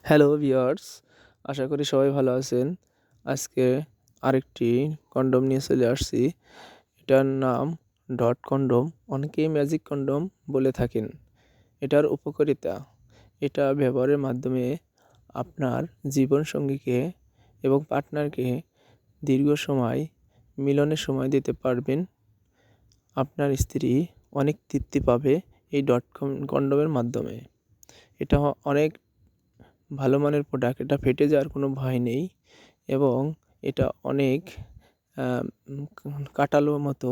Hello viewers, আশা করি সবাই ভালো আছেন। আজকে আরেকটি কন্ডোম নিয়ে চলে আসছি। এটার নাম ডট কন্ডোম, অনেকেই ম্যাজিক কন্ডোম বলে থাকেন। এটার উপকারিতা, এটা ব্যবহারের মাধ্যমে আপনার জীবনসঙ্গীকে এবং পার্টনারকে দীর্ঘ সময় মিলনের সময় দিতে পারবেন। আপনার স্ত্রী অনেক তৃপ্তি পাবে এই কন্ডোমের মাধ্যমে। এটা অনেক ভালো মানের প্রোডাক্ট, এটা ফেটে যাওয়ার কোনো ভয় নেই এবং এটা অনেক কাটালো মতো,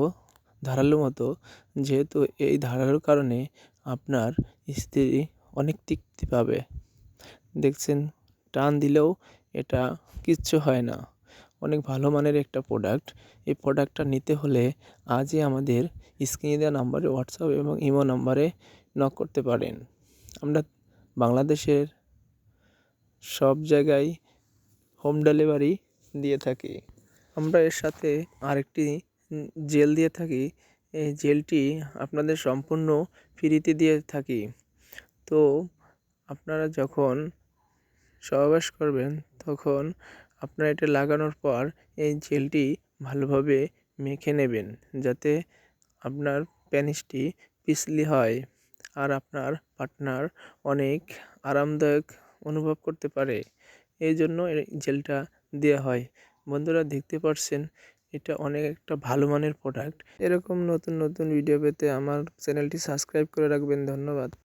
ধারালো মতো, যেহেতু এই ধারালোর কারণে আপনার স্ত্রী অনেক তৃপ্তি পাবে। দেখছেন, টান দিলেও এটা কিচ্ছু হয় না। অনেক ভালো মানের একটা প্রোডাক্ট। এই প্রোডাক্টটা নিতে হলে আজই আমাদের স্ক্রিনে দেওয়া নাম্বারে হোয়াটসঅ্যাপ এবং ইমো নাম্বারে নক করতে পারেন। আমরা বাংলাদেশের সব জায়গায় হোম ডেলিভারি দিয়ে থাকি। আমরা এর সাথে আরেকটি জেল দিয়ে থাকি। এই জেলটি আপনাদের সম্পূর্ণ ফ্রিতে দিয়ে থাকি। তো আপনারা যখন সহবাস করবেন তখন আপনারা এটা লাগানোর পর এই জেলটি ভালোভাবে মেখে নেবেন, যাতে আপনার পেনিসটি পিছলি হয় আর আপনার পার্টনার অনেক আরামদায়ক অনুভব করতে পারে। এই জন্য এই জেলটা দেওয়া হয়। বন্ধুরা, দেখতে পাচ্ছেন এটা অনেক একটা ভালো মানের প্রোডাক্ট। এরকম নতুন নতুন ভিডিও পেতে আমার চ্যানেলটি সাবস্ক্রাইব করে রাখবেন। ধন্যবাদ।